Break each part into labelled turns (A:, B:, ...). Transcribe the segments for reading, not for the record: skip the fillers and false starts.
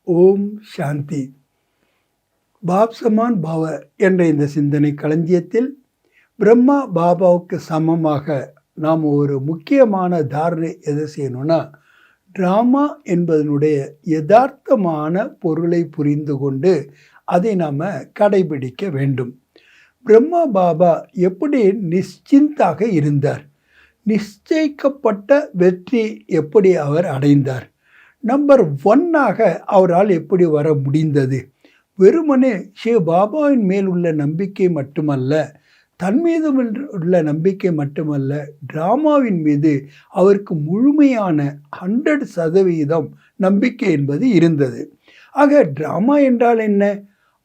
A: ஓம் சாந்தி. Pop Zaman பாவ என்ற இந்த சிந்தனை களஞ்சியத்தில் பிரம்மா பாபாவுக்கு சமமாக நாம் ஒரு முக்கியமான தாரணை எதை செய்யணும்னா, ட்ராமா என்பதனுடைய யதார்த்தமான பொருளை புரிந்து கொண்டு அதை நாம் கடைபிடிக்க வேண்டும். பிரம்மா பாபா எப்படி நிశ్చింதாக இருந்தார், நிச்சயிக்கப்பட்ட வெற்றி எப்படி அவர் அடைந்தார், நம்பர் 1ஆக அவரால் எப்படி வர முடிந்தது. வெறுமனே சிவ பாபாவின் மேல் உள்ள நம்பிக்கை மட்டுமல்ல, தன் மீது உள்ள நம்பிக்கை மட்டுமல்ல, டிராமாவின் மீது அவருக்கு முழுமையான 100% நம்பிக்கை என்பது இருந்தது. ஆக டிராமா என்றால் என்ன?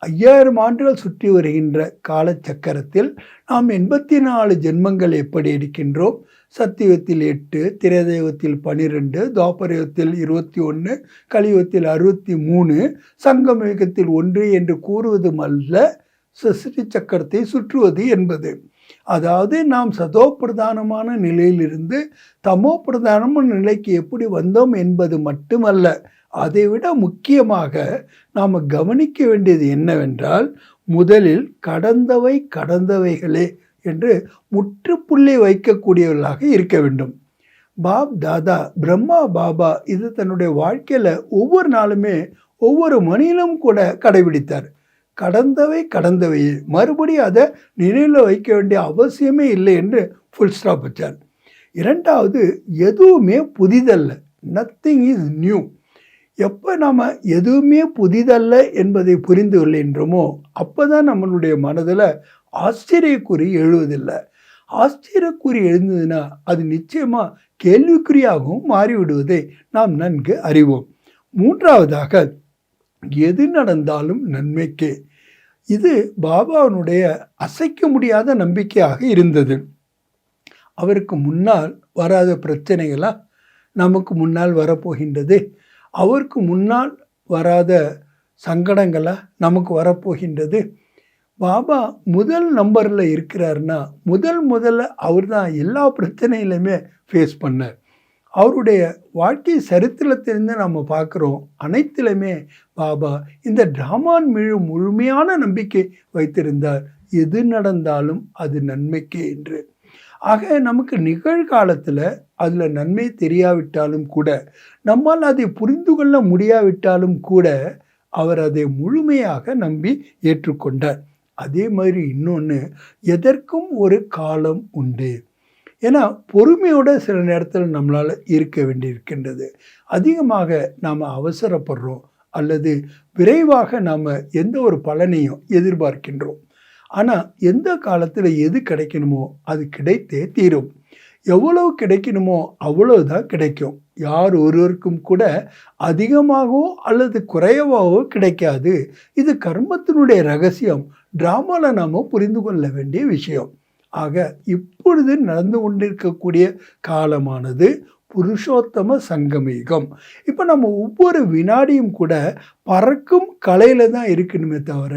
A: 5000 ஆண்டுகள் சுற்றி வருகின்ற காலச்சக்கரத்தில் நாம் 84 ஜென்மங்கள் எப்படி எடுக்கின்றோம்? சத்தியுகத்தில் 8, திரேதயுகத்தில் 12, துவாபரயுகத்தில் 21, கலியுகத்தில் 63, சங்கம யுகத்தில் 1 என்று கூறுவதும் அல்ல சிருஷ்டி சக்கரத்தை சுற்றுவது என்பது. அதாவது நாம் சதோ பிரதானமான நிலையிலிருந்து தமோ பிரதானமான நிலைக்கு எப்படி வந்தோம் என்பது மட்டுமல்ல, அதைவிட முக்கியமாக நாம் கவனிக்க வேண்டியது என்னவென்றால், முதலில் கடந்தவை கடந்தவைகளே என்று முற்றுப்புள்ளி வைக்கக்கூடியவர்களாக இருக்க வேண்டும். பாப் தாதா பிரம்மா பாபா இது தன்னுடைய வாழ்க்கையில் ஒவ்வொரு நாளுமே ஒவ்வொரு மணியிலும் கூட கடைபிடித்தார். கடந்தவை கடந்தவையே, மறுபடியும் அதை நினைவில் வைக்க வேண்டிய அவசியமே இல்லை என்று ஃபுல் ஸ்டாப் வச்சார். இரண்டாவது, எதுவுமே புதிதல்ல, நத்திங் இஸ் நியூ. எப்போ நாம் எதுவுமே புதிதல்ல என்பதை புரிந்து கொள்கின்றோமோ அப்போ தான் நம்மளுடைய மனதில் ஆச்சரியக்குறி எழுவதில்லை. ஆச்சரியக்குறி எழுந்ததுன்னா அது நிச்சயமாக கேள்விக்குறியாகவும் மாறிவிடுவதை நாம் நன்கு அறிவோம். மூன்றாவதாக, எது நடந்தாலும் நன்மைக்கே. இது பாபாவினுடைய அசைக்க முடியாத நம்பிக்கையாக இருந்தது. அவருக்கு முன்னால் வராத பிரச்சனைகளா நமக்கு முன்னால் வரப்போகின்றது? அவருக்கு முன்னால் வராத சங்கடங்களா நமக்கு வரப்போகின்றது? பாபா முதல் நம்பரில் இருக்கிறாருன்னா முதல்ல அவர் தான் எல்லா பிரச்சனையிலுமே ஃபேஸ் பண்ணார். அவருடைய வாழ்க்கை சரித்திரத்திலிருந்து நம்ம பார்க்குறோம், அனைத்திலுமே பாபா இந்த டிராமான் மீது முழுமையான நம்பிக்கை வைத்திருந்தார். எது நடந்தாலும் அது நன்மைக்கே என்று. ஆக நமக்கு நிகழ்காலத்தில் அதில் நன்மை தெரியாவிட்டாலும் கூட, நம்மால் அதை புரிந்து கொள்ள முடியாவிட்டாலும் கூட, அவர் அதை முழுமையாக நம்பி ஏற்றுக்கொண்டார். அதே மாதிரி இன்னொன்று, எதற்கும் ஒரு காலம் உண்டு. ஏன்னா பொறுமையோடு சில நேரத்தில் நம்மளால் இருக்க வேண்டியிருக்கின்றது. அதிகமாக நாம் அவசரப்படுறோம் அல்லது விரைவாக நாம் எந்த ஒரு பலனையும் எதிர்பார்க்கின்றோம். ஆனால் எந்த காலத்தில் எது கிடைக்கணுமோ அது கிடைத்தே தீரும். எவ்வளவு கிடைக்கணுமோ அவ்வளவுதான் கிடைக்கும். யார் ஒருவருக்கும் கூட அதிகமாகவோ அல்லது குறைவாகவோ கிடைக்காது. இது கர்மத்தினுடைய ரகசியம். டிராமாவில் நாம் புரிந்து கொள்ள வேண்டிய விஷயம். ஆக இப்பொழுது நடந்து கொண்டிருக்கக்கூடிய காலமானது புருஷோத்தம சங்கமயுகம். இப்போ நம்ம ஒவ்வொரு வினாடியும் கூட பறக்கும் கலையில் தான் இருக்கணுமே தவிர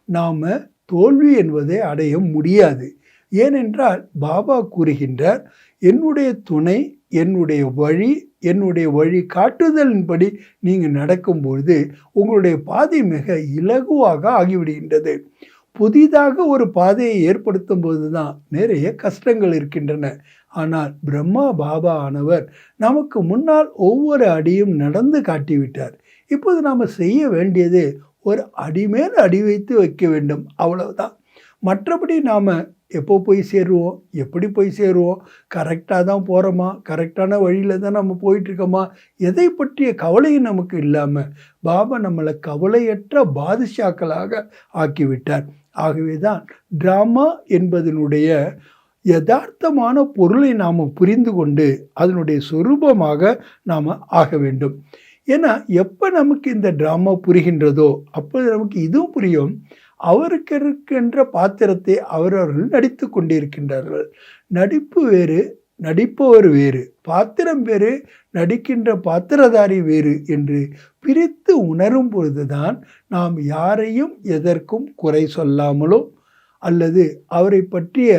A: நாம் தோல்வி என்பதை அடைய முடியாது. ஏனென்றால் பாபா கூறுகின்றார், என்னுடைய துணை, என்னுடைய வழி காட்டுதலின்படி நீங்கள் நடக்கும்பொழுது உங்களுடைய பாதை மிக இலகுவாக ஆகிவிடுகின்றது. புதிதாக ஒரு பாதையை ஏற்படுத்தும் போது தான் நிறைய கஷ்டங்கள் இருக்கின்றன. ஆனால் பிரம்மா பாபா ஆனவர் நமக்கு முன்னால் ஒவ்வொரு அடியும் நடந்து காட்டிவிட்டார். இப்போது நாம் செய்ய வேண்டியது ஒரு அடி மேல் அடி வைத்து வைக்க வேண்டும், அவ்வளவுதான். மற்றபடி நாம் எப்போ போய் சேருவோம், எப்படி போய் சேருவோம், கரெக்டாக தான் போகிறோமா, கரெக்டான வழியில் தான் நம்ம போயிட்டுருக்கோமா, எதை பற்றிய கவலையும் நமக்கு இல்லாமல் பாபா நம்மளை கவலையற்ற பாதுஷாக்களாக ஆக்கிவிட்டார். ஆகவே தான் டிராமா என்பதனுடைய யதார்த்தமான பொருளை நாம் புரிந்து கொண்டு அதனுடைய சொரூபமாக நாம் ஆக வேண்டும். ஏன்னா எப்போ நமக்கு இந்த டிராமா புரிகின்றதோ அப்போ நமக்கு இதுவும் புரியும். அவருக்கு இருக்கின்ற பாத்திரத்தை அவரவர்கள் நடித்து கொண்டிருக்கின்றார்கள். நடிப்பு வேறு, நடிப்பவர் வேறு, பாத்திரம் வேறு, நடிக்கின்ற பாத்திரதாரி வேறு என்று பிரித்து உணரும் பொழுதுதான் நாம் யாரையும் எதற்கும் குறை சொல்லாமலோ அல்லது அவரை பற்றிய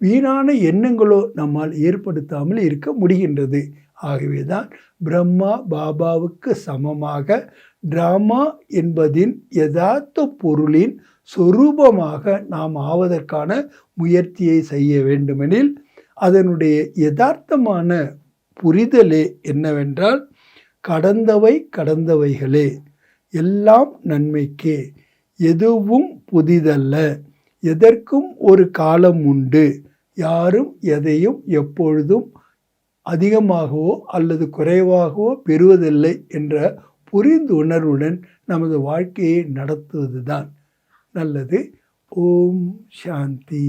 A: வீணான எண்ணங்களோ நம்மால் ஏற்படுத்தாமல் இருக்க முடிகின்றது. ஆகவே தான் பிரம்மா பாபாவுக்கு சமமாக டிராமா என்பதின் யதார்த்த பொருளின் சொரூபமாக நாம் ஆவதற்கான முயற்சியை செய்ய வேண்டுமெனில் அதனுடைய யதார்த்தமான புரிதலே என்னவென்றால், கடந்தவை கடந்தவைகளே, எல்லாம் நன்மைக்கே, எதுவும் புதிதல்ல, எதற்கும் ஒரு காலம் உண்டு, யாரும் எதையும் எப்பொழுதும் அதிகமாகவோ அல்லது குறைவாகவோ பெறுவதில்லை என்ற புரிந்துணர்வுடன் நமது வாழ்க்கையை நடத்துவதுதான் நல்லது. ஓம் சாந்தி.